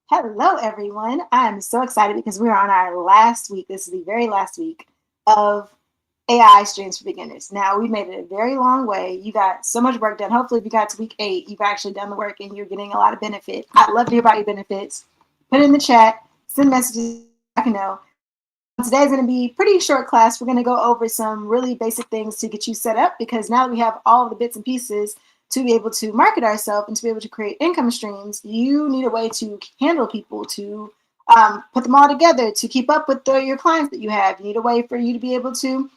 Hello, everyone. I'm so excited because we're on our last week. This is the very last week of AI streams for beginners. Now, we made it a very long way. You got so much work done. Hopefully, if you got to week 8, you've actually done the work and you're getting a lot of benefit. I'd love to hear about your benefits. Put it in the chat, send messages. I can know. Today's going to be a pretty short class. We're going to go over some really basic things to get you set up because now that we have all of the bits and pieces to be able to market ourselves and to be able to create income streams, you need a way to handle people, to put them all together, to keep up with your clients that you have. You need a way for you to be able to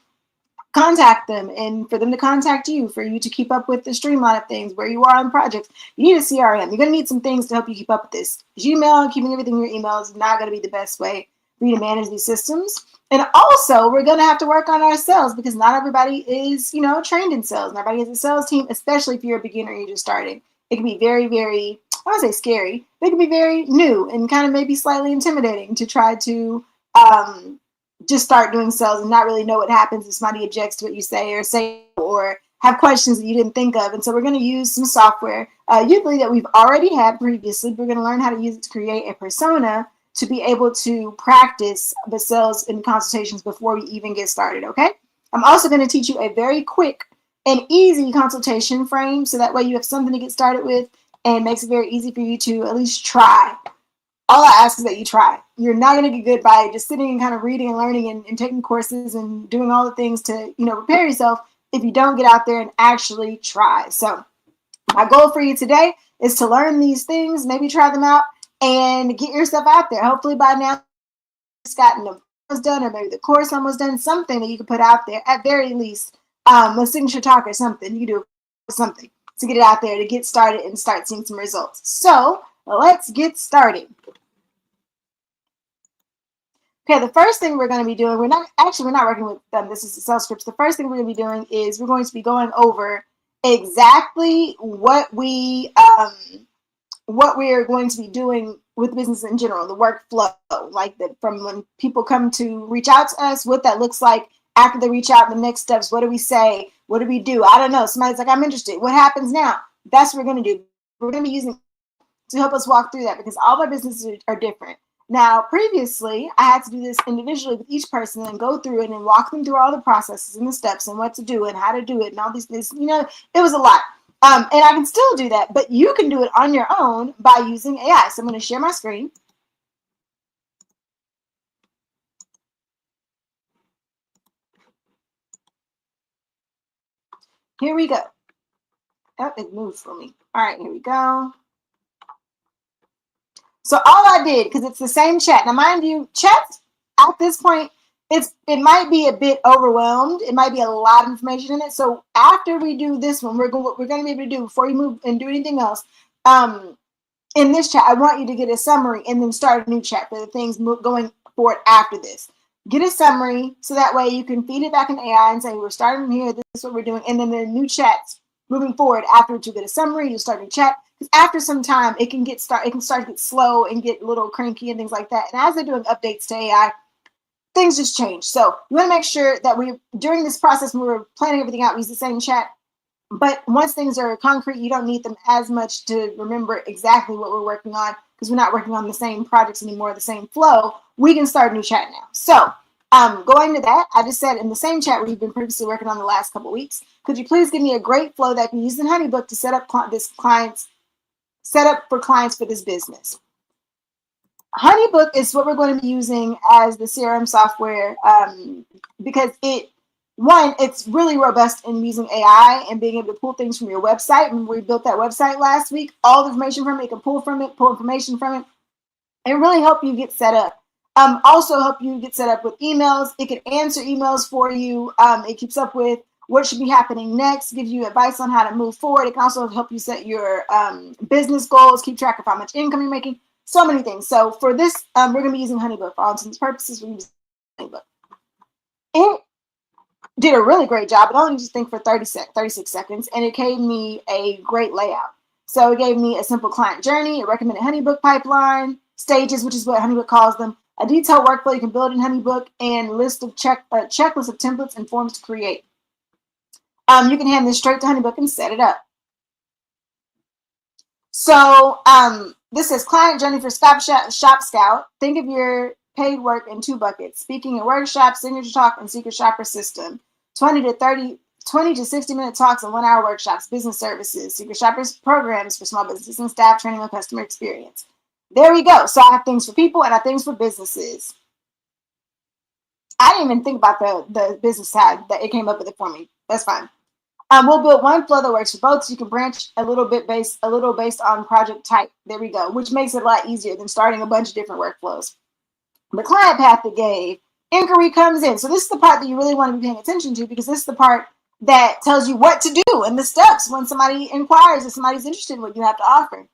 contact them and for them to contact you, for you to keep up with the streamline of things, where you are on projects. You need a CRM. You're going to need some things to help you keep up with this. Gmail, keeping everything in your email is not going to be the best way for you to manage these systems. And also, we're going to have to work on our sales because not everybody is, trained in sales. Not everybody has a sales team, especially if you're a beginner and you're just starting. It can be very, very, I would say scary, but it can be very new and kind of maybe slightly intimidating to try to just start doing sales and not really know what happens if somebody objects to what you say or have questions that you didn't think of. And so we're going to use some software, usually that we've already had previously. We're going to learn how to use it to create a persona to be able to practice the sales and consultations before we even get started, okay? I'm also going to teach you a very quick and easy consultation frame so that way you have something to get started with and makes it very easy for you to at least try. All I ask is that you try. You're not going to get good by just sitting and kind of reading and learning and taking courses and doing all the things to, prepare yourself if you don't get out there and actually try. So my goal for you today is to learn these things, maybe try them out and get yourself out there. Hopefully by now you've gotten them done or maybe the course almost done, something that you can put out there at very least, a signature talk or something. You can do something to get it out there to get started and start seeing some results. So let's get started. Okay, the first thing we're going to be doing, we're not working with them. This is the sales scripts. The first thing we're going to be doing is we're going to be going over exactly what we're going to be doing with business in general, the workflow, like from when people come to reach out to us, what that looks like after they reach out, the next steps. What do we say? What do we do? I don't know. Somebody's like, I'm interested. What happens now? That's what we're going to do. We're going to be using to help us walk through that because all of our businesses are different. Now, previously, I had to do this individually with each person and go through it and walk them through all the processes and the steps and what to do and how to do it and all these things. It was a lot. And I can still do that, but you can do it on your own by using AI. So I'm going to share my screen. Here we go. Oh, it moved for me. All right, here we go. So all I did, because it's the same chat. Now, mind you, chat at this point, it might be a bit overwhelmed. It might be a lot of information in it. So after we do this one, what we're going to be able to do before you move and do anything else, in this chat, I want you to get a summary and then start a new chat for the things going forward after this. Get a summary so that way you can feed it back in AI and say, we're starting here, this is what we're doing. And then the new chats moving forward, after you get a summary, you start a chat. Because after some time, it can start to get slow and get a little cranky and things like that. And as they're doing updates to AI, things just change. So you want to make sure that during this process, when we're planning everything out, we use the same chat. But once things are concrete, you don't need them as much to remember exactly what we're working on because we're not working on the same projects anymore, the same flow. We can start a new chat now. So going to that, I just said in the same chat we've been previously working on the last couple of weeks, could you please give me a great flow that can use in HoneyBook to set up for clients for this business? HoneyBook is what we're going to be using as the CRM software because it's really robust in using AI and being able to pull things from your website. When we built that website last week, all the information from it, you can pull information from it, and really help you get set up. Also help you get set up with emails. It can answer emails for you. It keeps up with what should be happening next, gives you advice on how to move forward. It can also help you set your business goals, keep track of how much income you're making, so many things. So for this, we're going to be using HoneyBook. For all intents and purposes, we're using HoneyBook. It did a really great job. It only just think for 36 seconds, and it gave me a great layout. So it gave me a simple client journey, a recommended HoneyBook pipeline, stages, which is what HoneyBook calls them, a detailed workflow you can build in HoneyBook, and list of checklist of templates and forms to create. You can hand this straight to HoneyBook and set it up. So This says client journey for Shop Scout. Think of your paid work in 2 buckets: speaking and workshops, signature talk, and secret shopper system. 20 to 60-minute talks and 1-hour workshops, business services, secret shoppers programs for small businesses and staff, training on customer experience. There we go. So I have things for people and I have things for businesses. I didn't even think about the business side, that it came up with it for me. That's fine. We'll build one flow that works for both, so you can branch a little based on project type. There we go, which makes it a lot easier than starting a bunch of different workflows. The client path that gave inquiry comes in. So this is the part that you really want to be paying attention to, because this is the part that tells you what to do and the steps when somebody inquires, if somebody's interested in what you have to offer.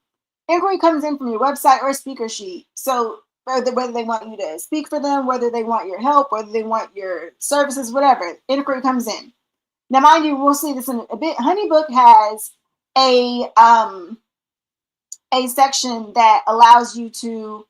Inquiry comes in from your website or speaker sheet. So whether they want you to speak for them, whether they want your help, whether they want your services, whatever, inquiry comes in. Now, mind you, we'll see this in a bit. HoneyBook has a section that allows you to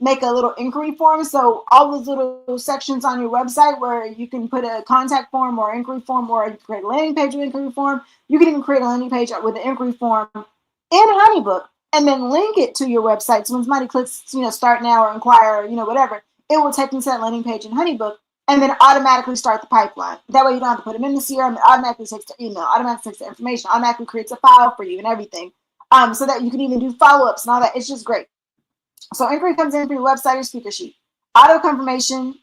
make a little inquiry form. So all those little sections on your website where you can put a contact form or inquiry form, or you create a landing page with an inquiry form. You can even create a landing page with an inquiry form in HoneyBook and then link it to your website. So when somebody clicks, start now or inquire, or, whatever, it will take them to that landing page in HoneyBook and then automatically start the pipeline. That way you don't have to put them in the CRM. It automatically takes the email, automatically takes the information, automatically creates a file for you and everything. So that you can even do follow-ups and all that. It's just great. So inquiry comes in through your website or speaker sheet. Auto confirmation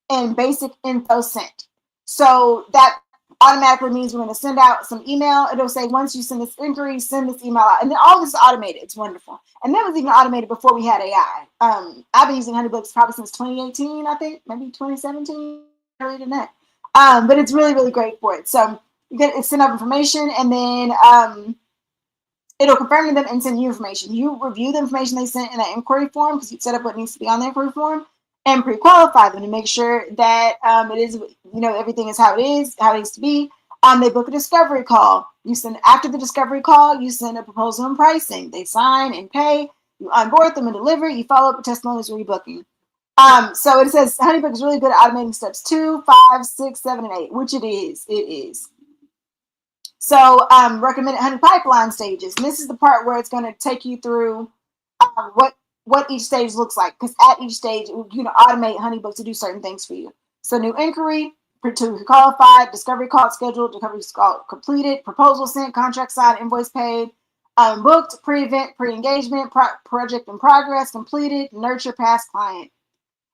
and basic info sent. So that automatically means we're going to send out some email. It'll say, once you send this inquiry, send this email out. And then all this is automated. It's wonderful. And that was even automated before we had AI. I've been using HoneyBooks probably since 2018, I think, maybe 2017, earlier than that. But it's really, really great for it. So you get it, send out information, and then it'll confirm to them and send you information. You review the information they sent in that inquiry form, because you set up what needs to be on the inquiry form, and pre-qualify them to make sure that it is, everything is how it is, how it needs to be. They book a discovery call. You send, after the discovery call, you send a proposal and pricing. They sign and pay. You onboard them and deliver. You follow up with testimonials, rebooking. So it says HoneyBook is really good at automating steps 2, 5, 6, 7, and 8, which it is. It is. So recommended honey pipeline stages. And this is the part where it's going to take you through what each stage looks like, because at each stage, automate HoneyBook to do certain things for you. So new inquiry, to qualified, discovery call scheduled, discovery call completed, proposal sent, contract signed, invoice paid, booked, pre-event, pre-engagement, project in progress, completed, nurture past client.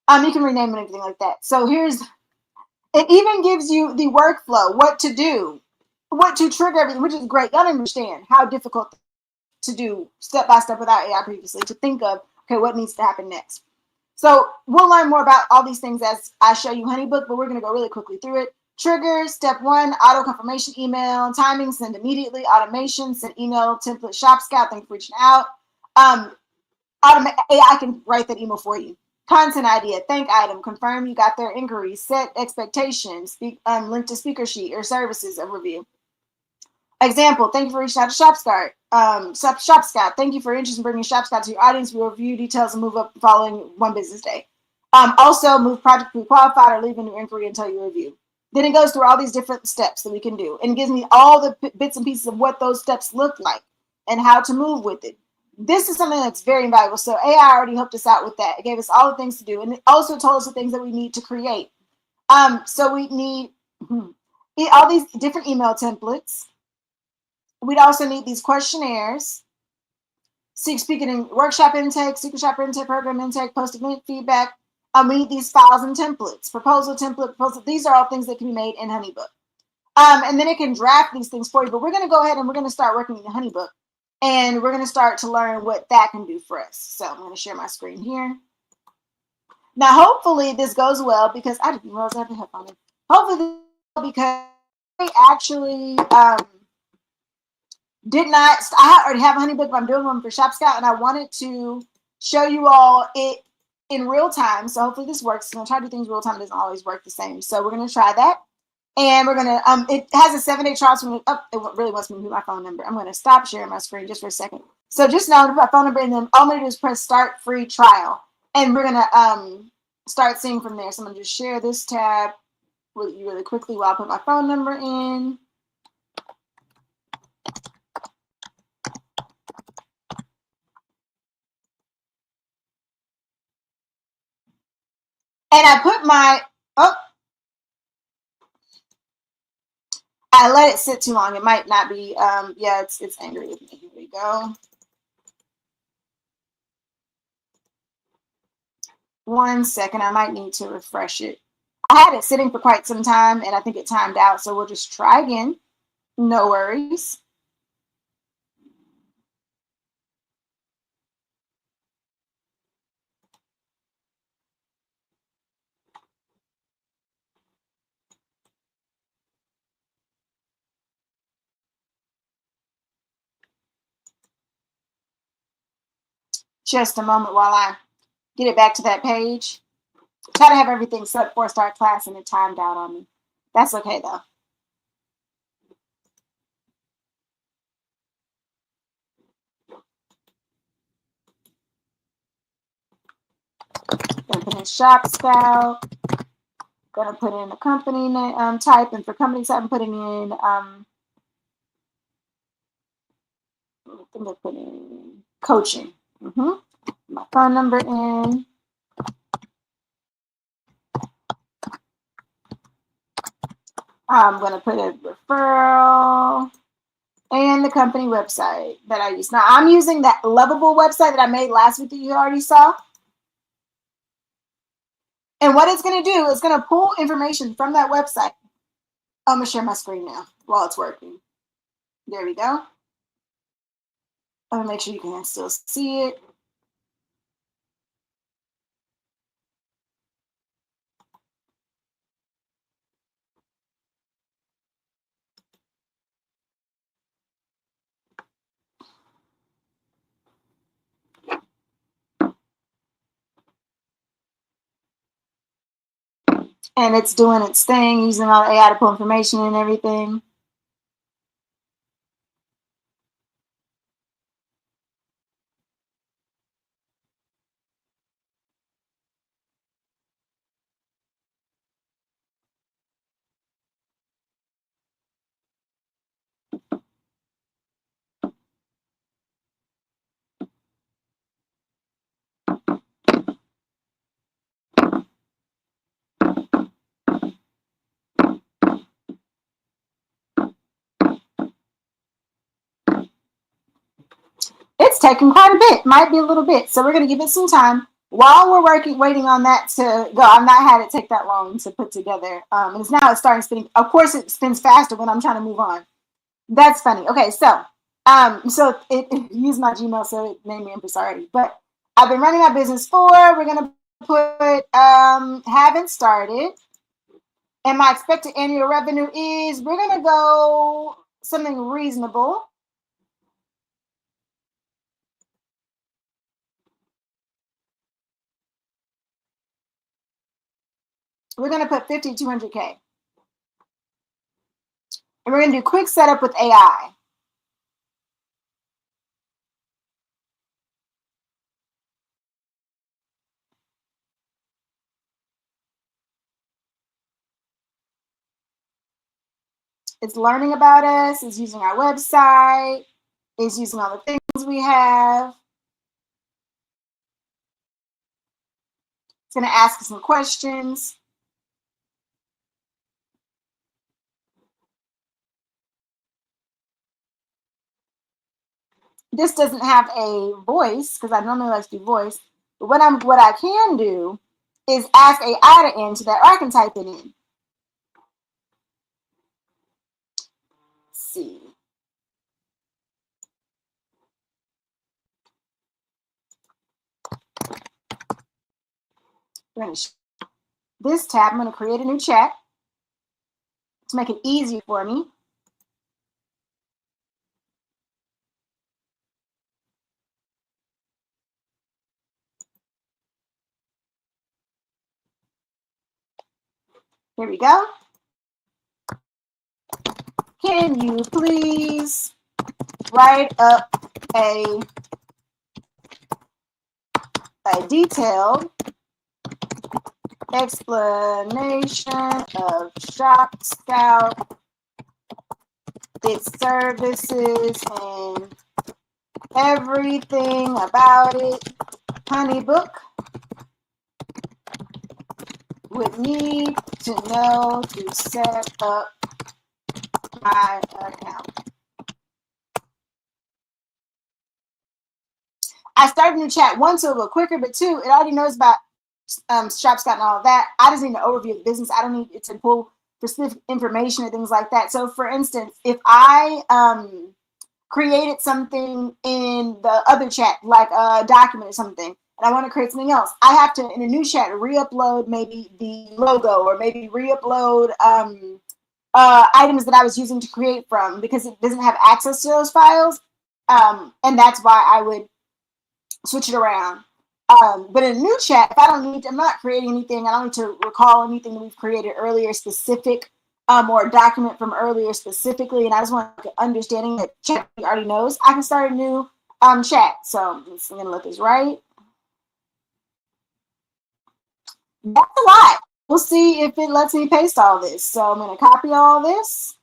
You can rename it, anything like that. So it even gives you the workflow, what to do, what to trigger everything, which is great. Y'all understand how difficult to do step by step without AI previously, to think of, okay, what needs to happen next. So we'll learn more about all these things as I show you HoneyBook, but we're going to go really quickly through it. Trigger, step 1, auto confirmation email, timing, send immediately, automation, send email, template, Shop Scout, thank you for reaching out. AI can write that email for you. Content idea, thank item, confirm you got their inquiry, set expectations, link to speaker sheet or services overview. Example, thank you for reaching out to Shop Scout. Thank you for your interest in bringing Shop Scout to your audience. We will review details and move up following 1 business day. Also, move project pre-qualified or leave a new inquiry until you review. Then it goes through all these different steps that we can do, and it gives me all the bits and pieces of what those steps look like and how to move with it. This is something that's very invaluable. So AI already helped us out with that. It gave us all the things to do, and it also told us the things that we need to create. So we need all these different email templates. We'd also need these questionnaires, speaking in workshop intake, secret shopper intake, program intake, post-event feedback. We need these files and templates, proposal template, proposal. These are all things that can be made in HoneyBook. And then it can draft these things for you. But we're going to go ahead and we're going to start working in HoneyBook. And we're going to start to learn what that can do for us. So I'm going to share my screen here. Now, hopefully this goes well, because I didn't realize I had the headphone in. Hopefully, because I actually I already have a HoneyBook, but I'm doing one for Shop Scout, and I wanted to show you all it in real time. So hopefully this works. I'm going to try to do things real time. It doesn't always work the same. So we're going to try that. And we're going to, it has a 7-day trial. So it really wants me to move my phone number. I'm going to stop sharing my screen just for a second. So just know my phone number, and then all I'm going to do is press start free trial. And we're going to start seeing from there. So I'm going to just share this tab really quickly while I put my phone number in. And I put my, oh, I let it sit too long. It might not be, yeah, it's angry with me. Here we go. 1 second, I might need to refresh it. I had it sitting for quite some time and I think it timed out, so we'll just try again. No worries. Just a moment while I get it back to that page. Try to have everything set before I start class and it timed out on me. That's okay though. Gonna put in shop scout. Gonna put in a company name, type, and for company type, I'm putting in I think I put in coaching. My phone number in. I'm gonna put a referral and the company website that I use. Now I'm using that Lovable website that I made last week that you already saw. And what it's gonna do is gonna pull information from that website. I'm gonna share my screen now while it's working. There we go. I'm gonna make sure you can still see it. And it's doing its thing, using all the AI to pull information and everything. It's taking quite a bit, might be a little bit. So we're going to give it some time. While we're waiting on that to go, I've not had it take that long to put together. It's now it's starting spinning. Of course, it spins faster when I'm trying to move on. That's funny. Okay, so it used my Gmail, so it made me input already. But I've been running my business for. We're gonna put haven't started, and my expected annual revenue is. We're gonna go something reasonable. We're gonna put 50 to 200K. And we're going to do quick setup with AI. It's learning about us, it's using our website, it's using all the things we have. It's going to ask us some questions. This doesn't have a voice because I normally like to do voice. But what I can do is ask AI to enter that, or I can type it in. Let's see. This tab, I'm going to create a new chat to make it easier for me. Here we go. Can you please write up a detailed explanation of Shop Scout, its services, and everything about it. Honeybook. would need to know to set up my account. I started a new chat, one, so it'll go quicker, but two, it already knows about ShopScout and all of that. I just need an overview of the business. I don't need it to pull specific information or things like that. So for instance, if I created something in the other chat, like a document or something, and I want to create something else, I have to, in a new chat, re-upload maybe the logo, or maybe re-upload items that I was using to create from, because it doesn't have access to those files. And that's why I would switch it around. But in a new chat, if I don't need to, I'm not creating anything, I don't need to recall anything that we've created earlier specific, or a document from earlier specifically, and I just want an understanding that chat already knows, I can start a new chat. So I'm going to let this right. That's a lot. We'll see if it lets me paste all this. So I'm going to copy all this.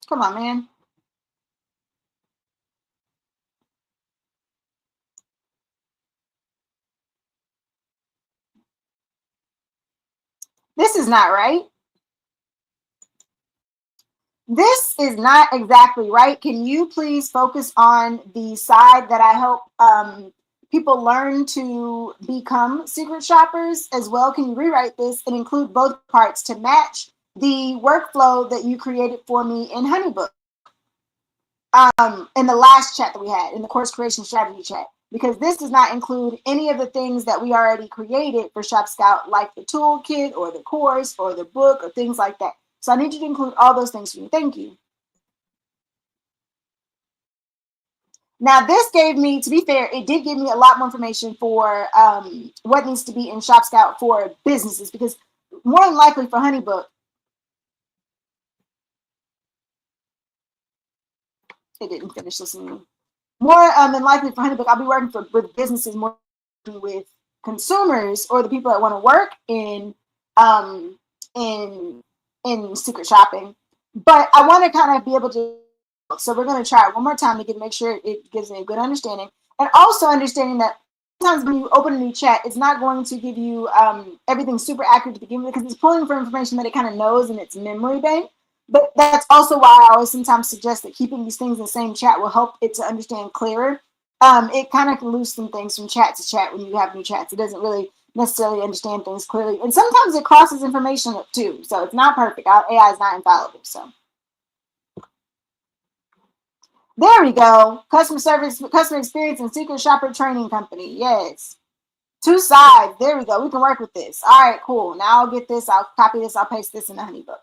Come on, man. This is not right. This is not exactly right. Can you please focus on the side that I help people learn to become secret shoppers as well? Can you rewrite this and include both parts to match the workflow that you created for me in Honeybook? In the last chat that we had, in the course creation strategy chat, because this does not include any of the things that we already created for ShopScout, like the toolkit or the course or the book or things like that. So I need you to include all those things for me. Thank you. Now, this gave me, to be fair, it did give me a lot more information for what needs to be in ShopScout for businesses, because more than likely for Honeybook, it didn't finish listening. More than likely for Honeybook, I'll be working with businesses more than with consumers or the people that want to work um, in in secret shopping. But I want to kind of be able to. So we're going to try it one more time to make sure it gives me a good understanding, and also understanding that sometimes when you open a new chat, it's not going to give you everything super accurate to begin with, because it's pulling for information that it kind of knows in its memory bank. But that's also why I always sometimes suggest that keeping these things in the same chat will help it to understand clearer. It kind of can lose some things from chat to chat when you have new chats. It doesn't really necessarily understand things clearly. And sometimes it crosses information up too. So it's not perfect. Our AI is not infallible. So there we go. Customer service, customer experience, and secret shopper training company. Yes. Two sides. There we go. We can work with this. All right, cool. Now I'll get this. I'll copy this. I'll paste this in the Honeybook.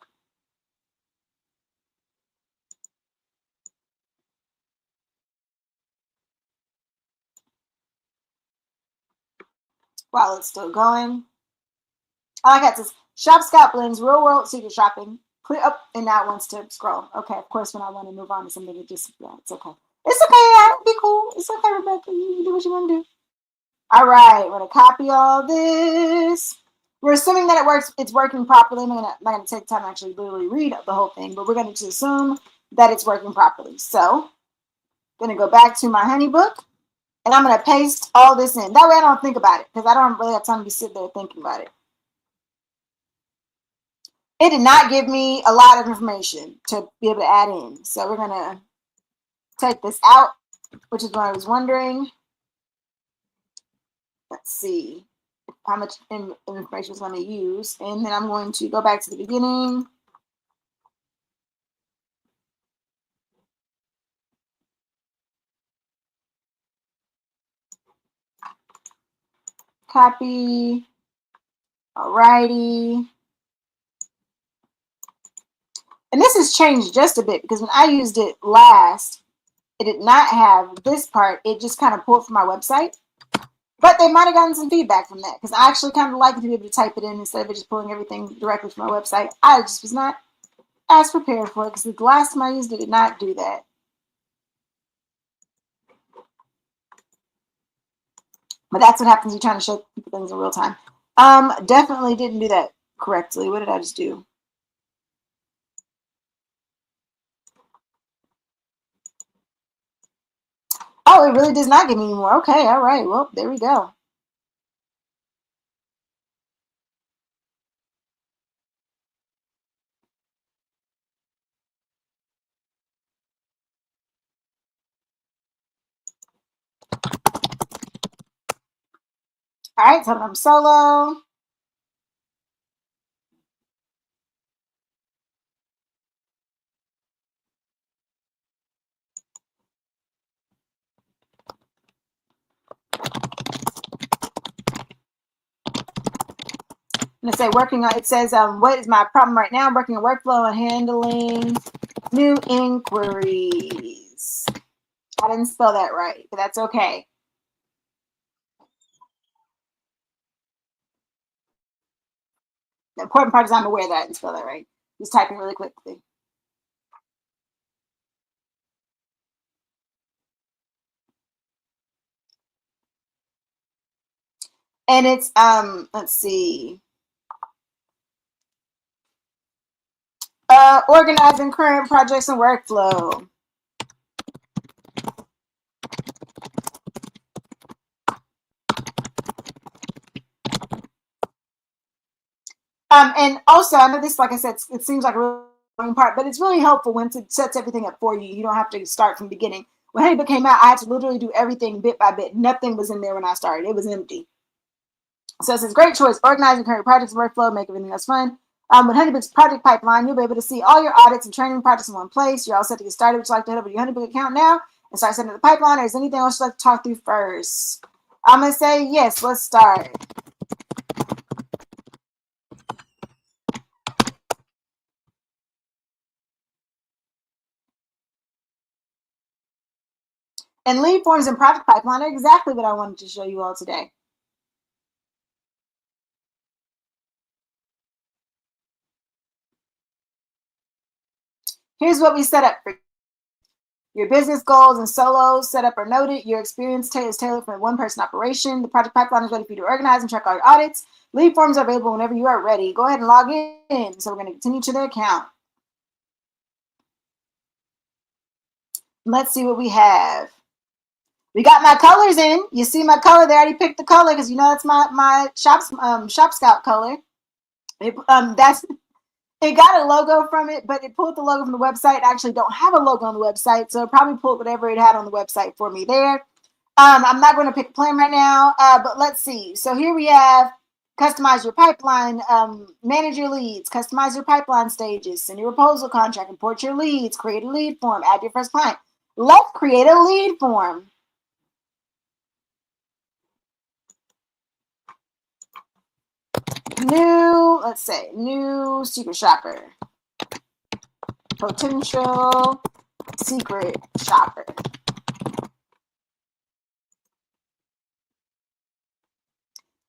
While it's still going. I like that. It says Shop Scout blends real world secret shopping. Clear up, and now it wants to scroll. Okay, of course, when I want to move on to something, it just, yeah, it's okay. It's okay. I don't be cool. It's okay, Rebecca. You do what you want to do. All right, we're gonna copy all this. We're assuming that it works. It's working properly. I'm not gonna take time to actually literally read the whole thing, but we're gonna just assume that it's working properly. So, I'm gonna go back to my Honeybook, and I'm gonna paste all this in. That way, I don't think about it, because I don't really have time to be sitting there thinking about it. It did not give me a lot of information to be able to add in. So we're gonna take this out, which is what I was wondering. Let's see how much information is going to use. And then I'm going to go back to the beginning. Copy. Alrighty. And this has changed just a bit, because when I used it last, it did not have this part. It just kind of pulled from my website. But they might have gotten some feedback from that, because I actually kind of like to be able to type it in instead of it just pulling everything directly from my website. I just was not as prepared for it, because the last time I used it did not do that. But that's what happens when you're trying to show people things in real time. Definitely didn't do that correctly. What did I just do? Oh, it really does not give me any more. Okay, all right. Well, there we go. All right, tell them I'm solo. I'm gonna say working on. It says, what is my problem right now? I'm working on workflow and handling new inquiries. I didn't spell that right, but that's okay. The important part is I'm aware that I didn't spell that right. Just typing really quickly. And it's let's see. Organizing current projects and workflow. And also, I know this, like I said, it seems like a really long part, but it's really helpful when it sets everything up for you. You don't have to start from the beginning. When Honeybook came out, I had to literally do everything bit by bit. Nothing was in there when I started. It was empty. So it says, great choice. Organizing current projects and workflow, make everything else fun. With Honeybook's project pipeline, you'll be able to see all your audits and training projects in one place. You're all set to get started. Would you like to head over to your Honeybook account now and start setting up the pipeline, or is anything else you'd like to talk through first? I'm going to say, yes, let's start. And lead forms and project pipeline are exactly what I wanted to show you all today. Here's what we set up for you. Your business goals and solos set up are noted. Your experience is tailored for a one-person operation. The project pipeline is ready for you to organize and track all your audits. Lead forms are available whenever you are ready. Go ahead and log in. So we're going to continue to the account. Let's see what we have. We got my colors in. You see my color? They already picked the color because you know that's my shop scout color. That's it got a logo from it, but it pulled the logo from the website. I actually don't have a logo on the website, so it probably pulled whatever it had on the website for me there. I'm not going to pick a plan right now, but let's see. So here we have customize your pipeline, manage your leads, customize your pipeline stages, send your proposal contract, import your leads, create a lead form, add your first client. Let's create a lead form. Let's say, new secret shopper. Potential secret shopper.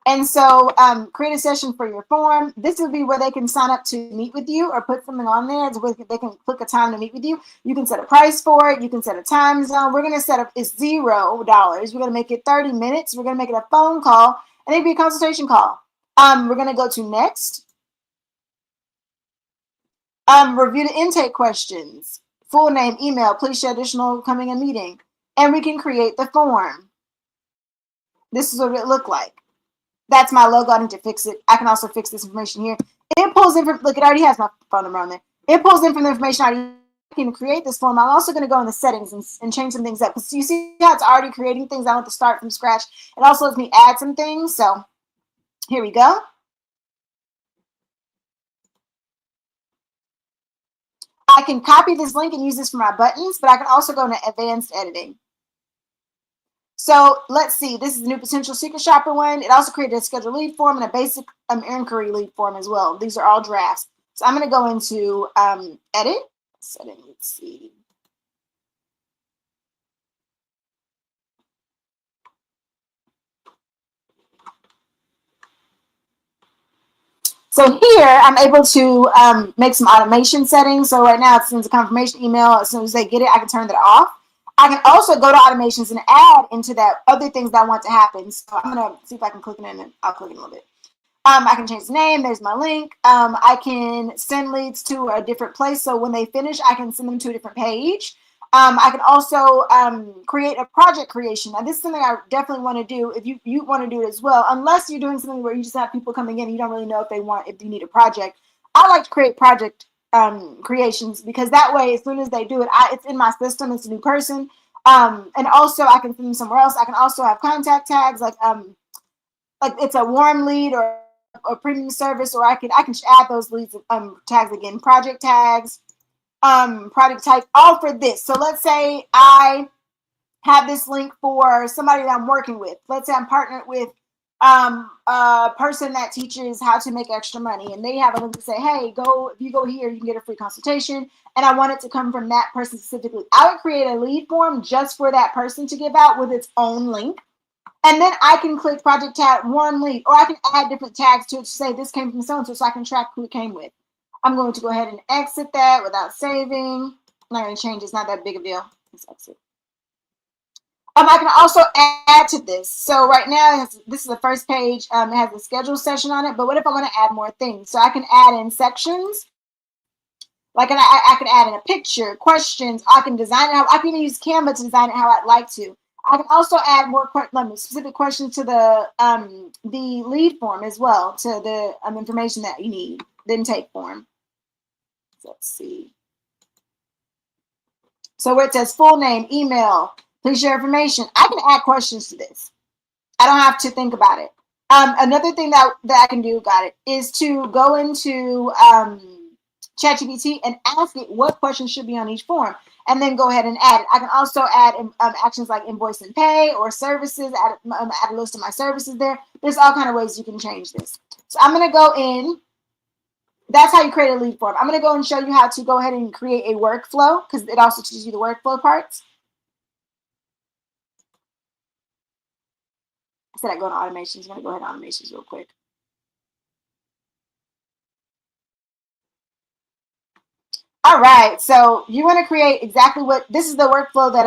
And so create a session for your form. This would be where they can sign up to meet with you or put something on there. So they can click a time to meet with you. You can set a price for it. You can set a time zone. We're going to set up, it's $0. We're going to make it 30 minutes. We're going to make it a phone call and it'd be a consultation call. We're going to go to next. Review the intake questions. Full name, email, please share additional coming in meeting. And we can create the form. This is what it looked like. That's my logo. I need to fix it. I can also fix this information here. It pulls in from, look, it already has my phone number on there. It pulls in from the information I can create this form. I'm also going to go in the settings and change some things up. Because you see how it's already creating things. I want to start from scratch. It also lets me add some things. So here we go. I can copy this link and use this for my buttons, but I can also go into advanced editing. So let's see, this is the new potential secret shopper one. It also created a scheduled lead form and a basic inquiry lead form as well. These are all drafts. So I'm going to go into edit, setting, let's see. So here I'm able to make some automation settings. So right now it sends a confirmation email. As soon as they get it, I can turn that off. I can also go to automations and add into that other things that I want to happen. So I'm going to see if I can click it in and I'll click it in a little bit. I can change the name. There's my link. I can send leads to a different place. So when they finish, I can send them to a different page. I can also create a project creation. Now, this is something I definitely want to do if you want to do it as well, unless you're doing something where you just have people coming in and you don't really know if you need a project. I like to create project creations because that way, as soon as they do it, it's in my system. It's a new person. And also, I can send them somewhere else. I can also have contact tags like like it's a warm lead or premium service, or I can add those leads tags again, project tags, product type, all for this. So let's say I have this link for somebody that I'm working with. Let's say I'm partnered with a person that teaches how to make extra money, and they have a link to say, hey, if you go here, you can get a free consultation. And I want it to come from that person specifically. I would create a lead form just for that person to give out with its own link. And then I can click project tag, warm lead, or I can add different tags to it to say this came from so-and-so, so I can track who it came with. I'm going to go ahead and exit that without saving. I'm not going to change. It's not that big of a deal. Let's exit. I can also add to this. So right now, this is the first page. It has a schedule session on it. But what if I want to add more things? So I can add in sections. Like I can add in a picture, questions. I can design it. I can even use Canva to design it how I'd like to. I can also add more specific questions to the lead form as well, to the information that you need, the intake form. So let's see. So where it says full name, email, please share information, I can add questions to this. I don't have to think about it. Another thing that I can do, is to go into ChatGPT and ask it what questions should be on each form, and then go ahead and add it. I can also add actions like invoice and pay or services, add a list of my services there. There's all kind of ways you can change this. So I'm going to go in. That's how you create a lead form. I'm going to go and show you how to go ahead and create a workflow, because it also teaches you the workflow parts. I said I go to automations. I'm going to go ahead to automations real quick. All right, so you want to create exactly this is the workflow that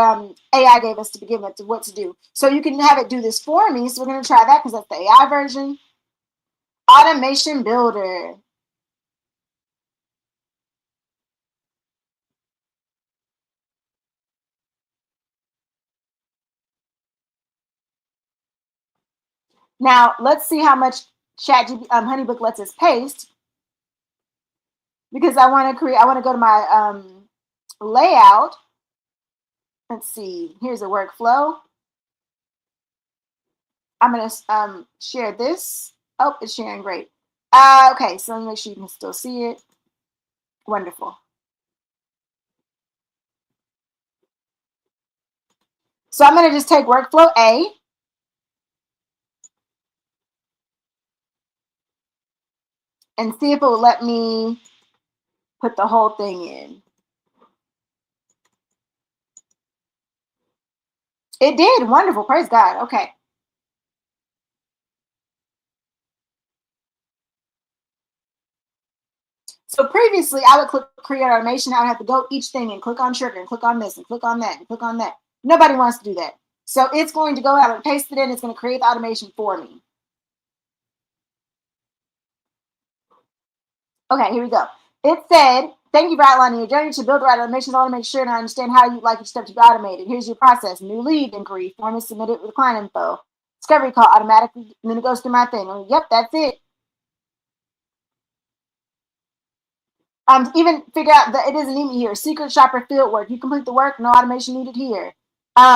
AI gave us to begin with, what to do. So you can have it do this for me. So we're going to try that because that's the AI version. Automation Builder. Now let's see how much Honeybook lets us paste, because I want to go to my layout. Let's see. Here's a workflow. I'm going to share this. Oh, it's sharing. Great. Okay, so let me make sure you can still see it. Wonderful. So I'm going to just take workflow A. And see if it will let me put the whole thing in. It did. Wonderful. Praise God. Okay. So previously, I would click create automation. I would have to go each thing and click on trigger and click on this and click on that and click on that. Nobody wants to do that. So it's going to go out and paste it in. It's going to create the automation for me. Okay, here we go. It said, thank you for outlining your journey to build the right automations. I want to make sure and I understand how you'd like each step to be automated. Here's your process. New lead inquiry. Form is submitted with client info. Discovery call automatically. And then it goes through my thing. Yep, that's it. Even figure out that it isn't even here. Secret shopper field work. You complete the work, no automation needed here.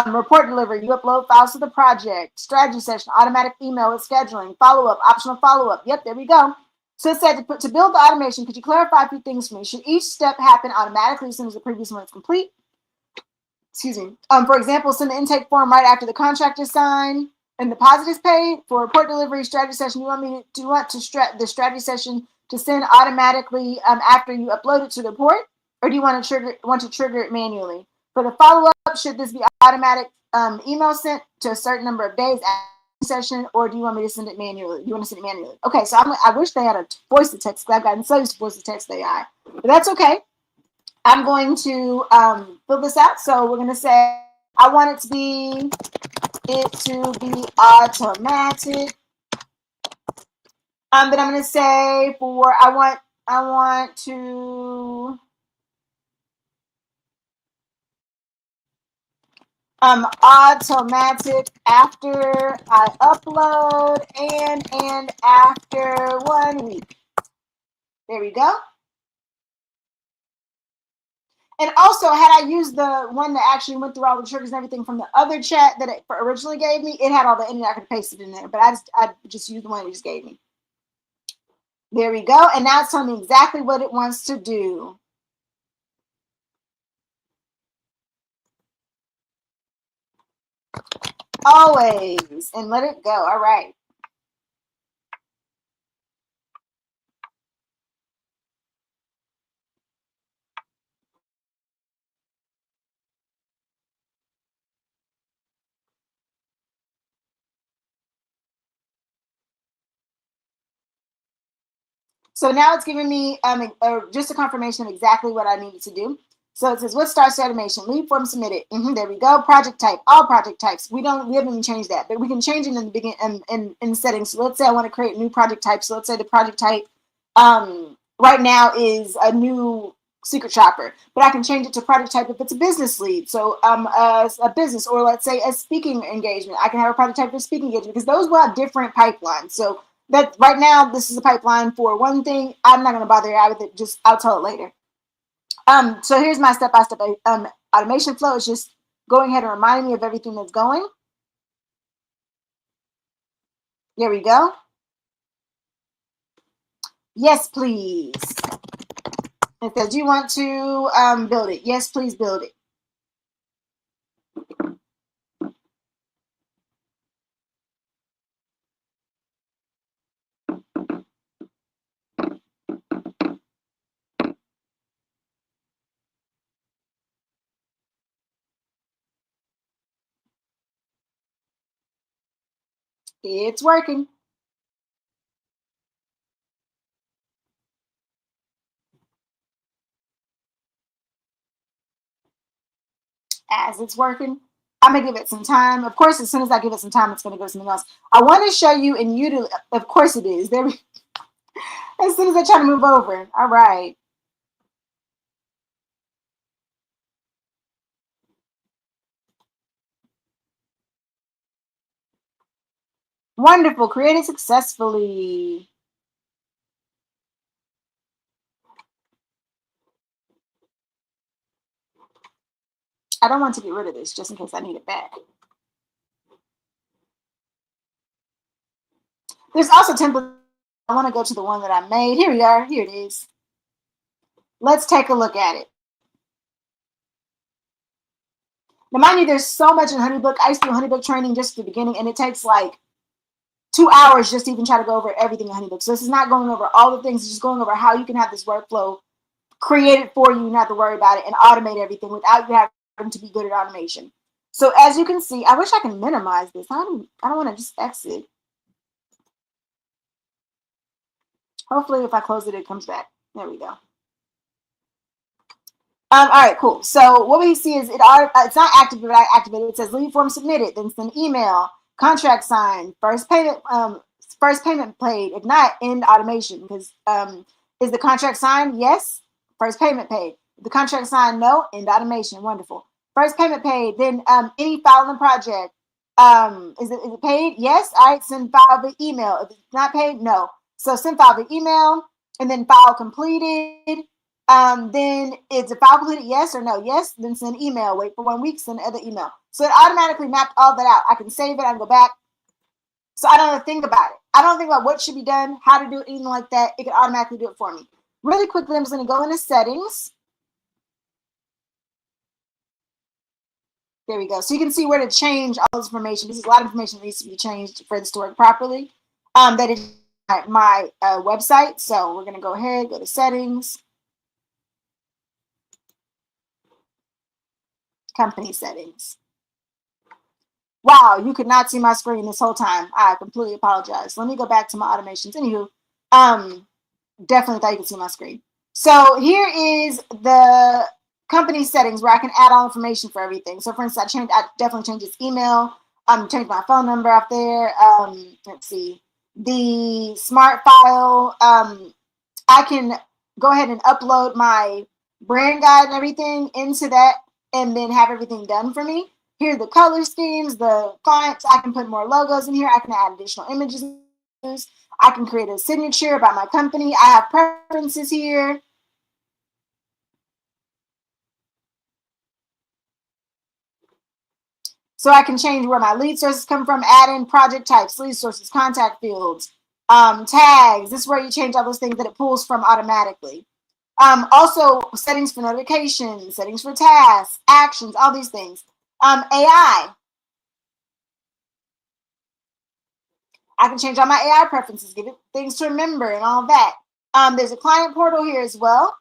Report delivery. You upload files to the project. Strategy session. Automatic email with scheduling. Follow up. Optional follow up. Yep, there we go. So it said to build the automation, could you clarify a few things for me? Should each step happen automatically as soon as the previous one is complete? Excuse me. For example, send the intake form right after the contract is signed and the deposit is paid. For report delivery strategy session, do you want the strategy session to send automatically after you upload it to the report, or do you want to trigger it manually? For the follow up, should this be automatic email sent to a certain number of days after the session, or do you want me to send it manually? You want to send it manually? Okay, so I wish they had a voice to text, because I've gotten so used to voice to text AI, but that's okay. I'm going to fill this out. So we're going to say I want it to be automatic. But I'm going to say I want to automatic after I upload and after 1 week. There we go. And also, had I used the one that actually went through all the triggers and everything from the other chat that it originally gave me, it had all the ending. I could paste it in there, but I just used the one it just gave me. There we go. And now it's telling me exactly what it wants to do. Always. And let it go. All right. So now it's giving me just a confirmation of exactly what I needed to do. So it says, what starts automation? Lead form submitted. There we go. Project type, all project types. We haven't even changed that, but we can change it in the beginning in the settings. So let's say I want to create a new project type. So let's say the project type right now is a new secret shopper, but I can change it to project type if it's a business lead. So a business, or let's say a speaking engagement. I can have a project type for speaking engagement because those will have different pipelines. So that right now, this is a pipeline for one thing. I'm not going to bother you with it. Just I'll tell it later. So here's my step-by-step automation flow. It's just going ahead and reminding me of everything that's going. There we go. Yes, please. It says, do you want to build it? Yes, please build it. It's working. As it's working, I'm gonna give it some time. Of course, as soon as I give it some time, it's gonna go to something else. I want to show you and you to. Of course, it is there. As soon as I try to move over. All right. Wonderful. Created successfully. I don't want to get rid of this just in case I need it back. There's also templates. I want to go to the one that I made. Here we are. Here it is. Let's take a look at it. Now, mind you, there's so much in HoneyBook. I used to do HoneyBook training just at the beginning, and it takes like 2 hours just to even try to go over everything in HoneyBook. So this is not going over all the things. It's just going over how you can have this workflow created for you, not to worry about it, and automate everything without you having to be good at automation. So as you can see, I wish I can minimize this. I don't want to just exit. Hopefully, if I close it, it comes back. There we go. All right, cool. So what we see is it's not activated, but I activated. It says lead form submitted, then send email, contract signed, first payment paid. If not, end automation. Because is the contract signed? Yes. First payment paid. If the contract signed? No. End automation. Wonderful. First payment paid. Then any file in the project. Is it paid? Yes. All right. Send file via email. If it's not paid, no. So send file via email, and then file completed. Then it's a file completed, yes or no? Yes, then send email. Wait for 1 week, send other email. So it automatically mapped all that out. I can save it, I can go back. So I don't have to think about it. I don't think about what should be done, how to do it, anything like that. It can automatically do it for me. Really quickly, I'm just going to go into settings. There we go. So you can see where to change all this information. This is a lot of information that needs to be changed for this to work properly. That is my website. So we're going to go ahead, go to settings. Company settings. Wow, you could not see my screen this whole time. I completely apologize. Let me go back to my automations. Anywho, definitely thought you could see my screen. So here is the company settings where I can add all information for everything. So for instance, I definitely changed this email. Changed my phone number up there. Let's see. The smart file. I can go ahead and upload my brand guide and everything into that and then have everything done for me. Here are the color schemes, the fonts. I can put more logos in here. I can add additional images. I can create a signature about my company. I have preferences here. So I can change where my lead sources come from, add in project types, lead sources, contact fields, tags. This is where you change all those things that it pulls from automatically. Also, settings for notifications, settings for tasks, actions, all these things. AI. I can change all my AI preferences, give it things to remember and all that. There's a client portal here as well.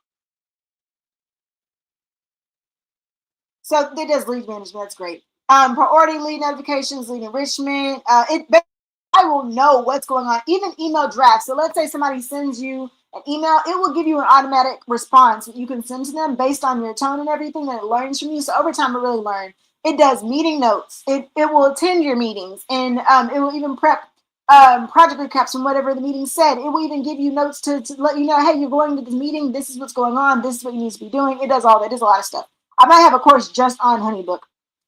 So it does lead management. That's great. Priority lead notifications, lead enrichment. I will know what's going on, even email drafts. So let's say somebody sends you an email, it will give you an automatic response that you can send to them based on your tone and everything that it learns from you. So over time, it really learns. It does meeting notes. It will attend your meetings, and it will even prep project recaps from whatever the meeting said. It will even give you notes to let you know, hey, you're going to this meeting. This is what's going on. This is what you need to be doing. It does all that. It does a lot of stuff. I might have a course just on HoneyBook.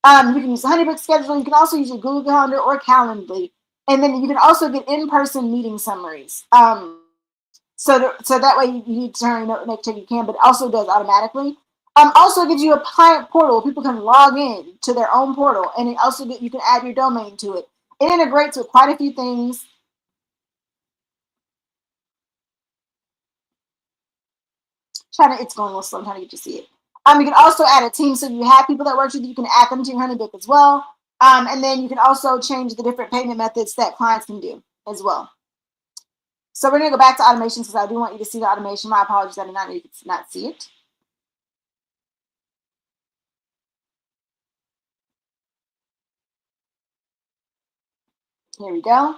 You can use the HoneyBook scheduling. You can also use your Google Calendar or Calendly. And then you can also get in-person meeting summaries. So that way you need to turn make sure you can, but it also does automatically. Also gives you a client portal. People can log in to their own portal, and it also you can add your domain to it. It integrates with quite a few things. It's going a little slow. I'm trying to get you to see it. You can also add a team, so if you have people that work with you, you can add them to your HoneyBook as well. And then you can also change the different payment methods that clients can do as well. So we're going to go back to automation because I do want you to see the automation. My apologies, I did not see it. Here we go.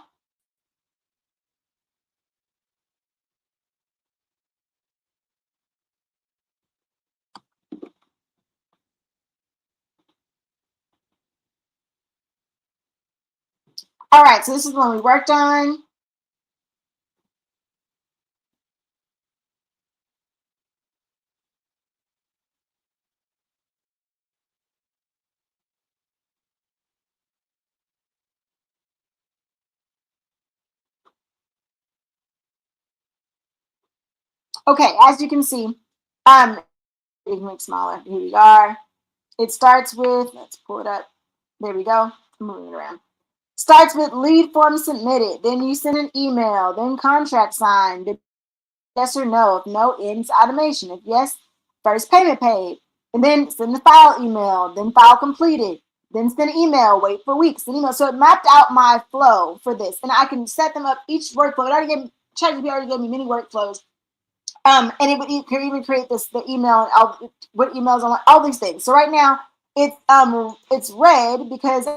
All right, so this is one we worked on. Okay, as you can see, you can make smaller. Here we are. It starts with, let's pull it up. There we go. I'm moving it around. Starts with lead form submitted. Then you send an email. Then contract signed. Yes or no. If no, ends automation. If yes, first payment paid. And then send the file email. Then file completed. Then send email. Wait for weeks. Send email. So it mapped out my flow for this, and I can set them up each workflow. It already gave ChatGPT already gave me many workflows. And it would even create the email, what emails on all these things. So right now it's red because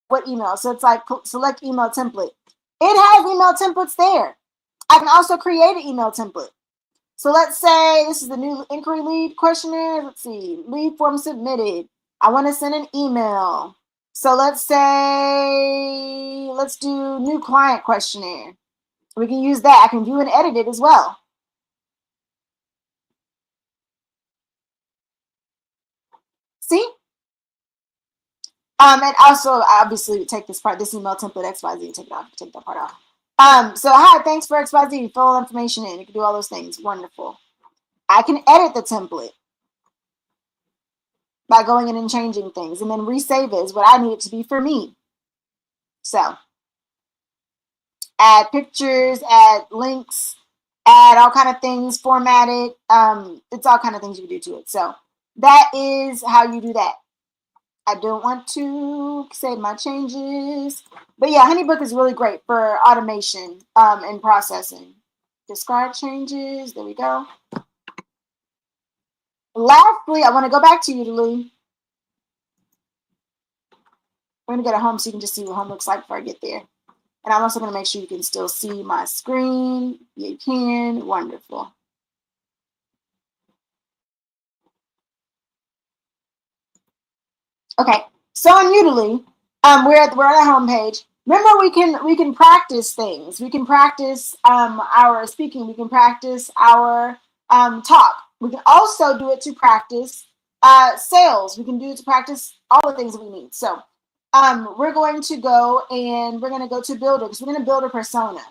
what email. So it's like select email template. It has email templates there. I can also create an email template. So let's say this is the new inquiry lead questionnaire. Let's see, lead form submitted. I want to send an email. So let's do new client questionnaire. We can use that. I can view and edit it as well. See? And also, obviously, take this email template XYZ, take that part off. So hi, thanks for XYZ, fill all information in. You can do all those things. Wonderful. I can edit the template by going in and changing things, and then resave it is what I need it to be for me. So add pictures, add links, add all kind of things, format it. It's all kind of things you can do to it. So that is how you do that. I don't want to save my changes. But yeah, HoneyBook is really great for automation and processing. Discard changes. There we go. Lastly, I want to go back to Udemy. We're going to go to home so you can just see what home looks like before I get there. And I'm also going to make sure you can still see my screen. You can. Wonderful. Okay, so on Udemy, we're at the home page. Remember, we can practice things. We can practice our speaking. We can practice our talk. We can also do it to practice sales. We can do it to practice all the things that we need. So we're going to go to Builder because we're going to build a persona.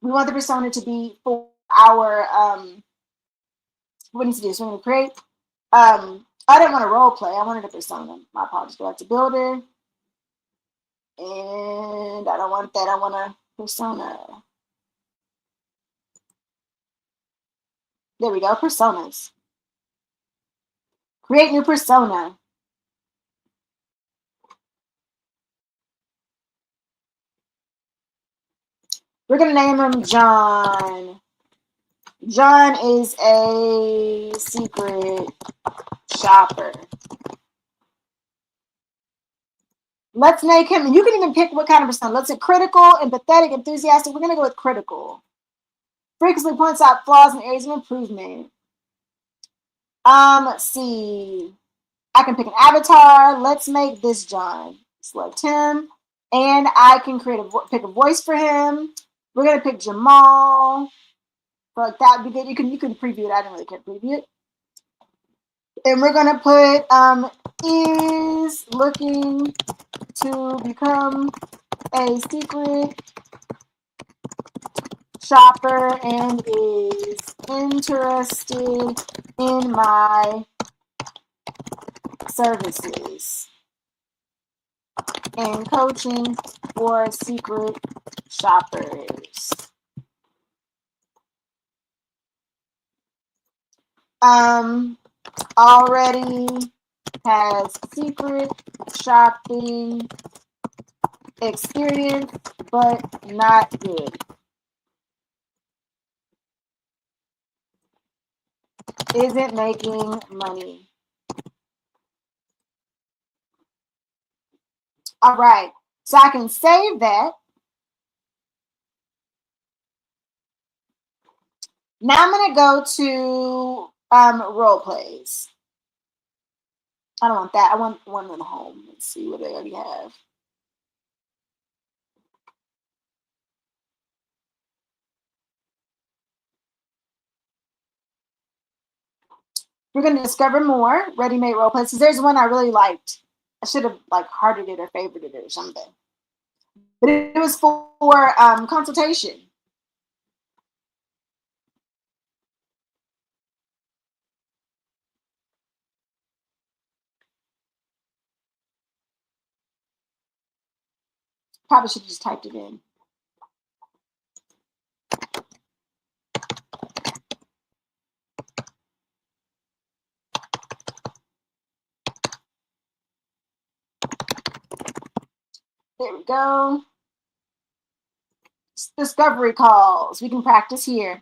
We want the persona to be for our what needs to do. So we're going to create. I didn't want to role play. I wanted a persona. My apologies. Go back to Builder. And I don't want that. I want a persona. There we go, personas. Create new persona. We're going to name him John. John is a secret shopper. Let's make him, you can even pick what kind of persona. Let's say critical, empathetic, enthusiastic. We're going to go with critical. Frequently points out flaws and areas of improvement. Let's see. I can pick an avatar. Let's make this John. Select him. And I can pick a voice for him. We're going to pick Jamal. Like that would be good. You can preview it. I didn't really care to preview it. And we're going to put is looking to become a secret shopper and is interested in my services and coaching for secret shoppers. Already has secret shopping experience, but not good. Isn't making money. All right, so I can save that. Now I'm going to go to role plays. I don't want that. I want one in the home. Let's see what they already have. We're going to discover more ready-made role plays. There's one I really liked. I should have hearted it or favorited it or something. But it was for consultation. Probably should have just typed it in. There we go. Discovery calls. We can practice here.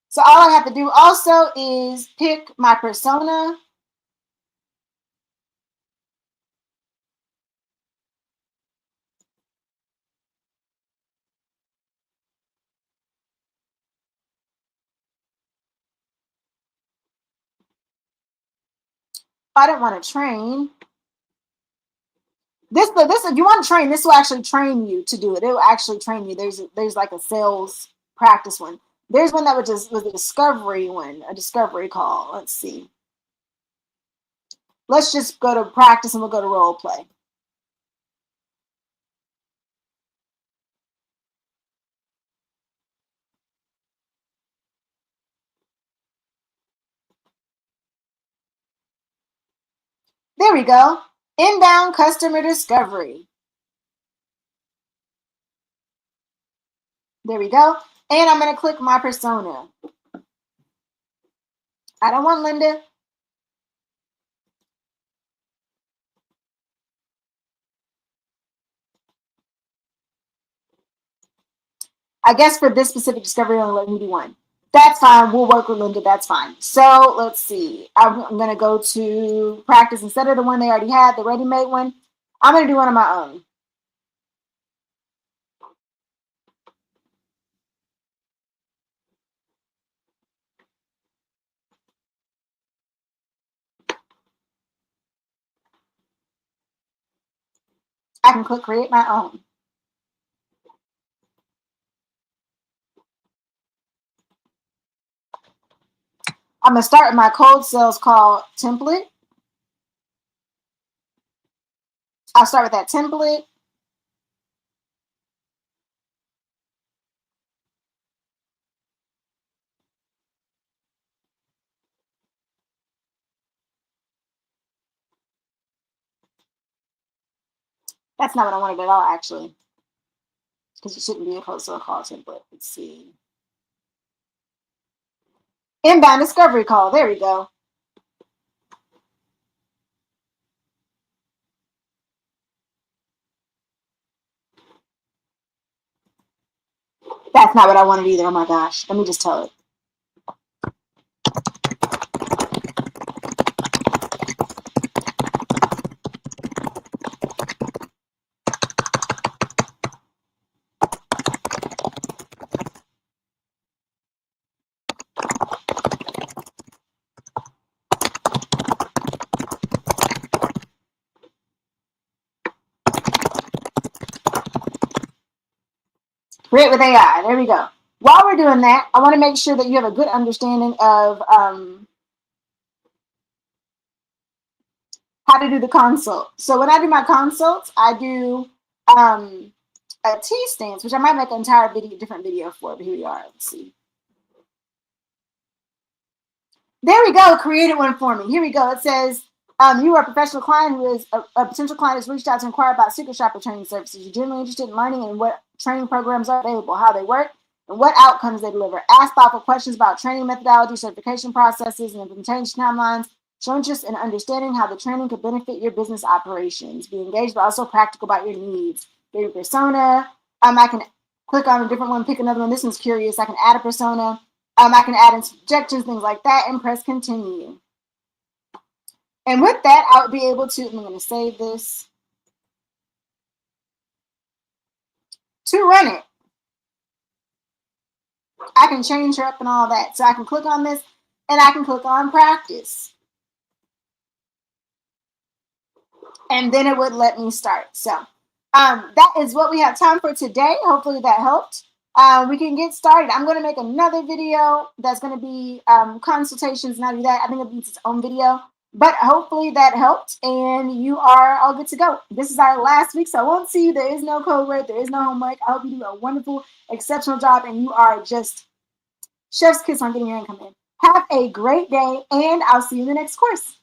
So all I have to do also is pick my persona. I don't want to train. This if you want to train, this will actually train you to do it. It will actually train you. There's like a sales practice one. There's one that was a discovery one, a discovery call. Let's see. Let's just go to practice and we'll go to role play. There we go. Inbound customer discovery. There we go. And I'm going to click my persona. I don't want Linda. I guess for this specific discovery, only let me do one. That's fine. We'll work with Linda. That's fine. So let's see. I'm going to go to practice instead of the one they already had, the ready-made one. I'm going to do one of my own. I can click create my own. I'm going to start with my cold sales call template. I'll start with that template. That's not what I wanted at all, actually, because it shouldn't be a close to a call template. Let's see. Inbound discovery call. There we go. That's not what I wanted either. Oh my gosh. Let me just tell it. Create with AI. There we go. While we're doing that, I want to make sure that you have a good understanding of how to do the consult. So when I do my consults, I do a T stance, which I might make an entire different video for, but here we are. Let's see. There we go. Created one for me. Here we go. It says, you are a professional client who is a potential client has reached out to inquire about secret shopper training services. You're generally interested in learning and what training programs are available, how they work, and what outcomes they deliver. Ask thoughtful questions about training methodology, certification processes, and implementation timelines. Show interest in understanding how the training could benefit your business operations. Be engaged, but also practical about your needs. Your persona. I can click on a different one, pick another one. This one's curious. I can add a persona. I can add in suggestions, things like that, and press continue. And with that, I would be able to, I'm going to save this, to run it. I can change her up and all that. So I can click on this, and I can click on practice. And then it would let me start. So that is what we have time for today. Hopefully that helped. We can get started. I'm going to make another video that's going to be consultations, and I do that. I think it'll be its own video. But hopefully that helped, and you are all good to go. This is our last week, so I won't see you. There is no code word. There is no homework. I hope you do a wonderful, exceptional job, and you are just chef's kiss on getting your income in. Have a great day, and I'll see you in the next course.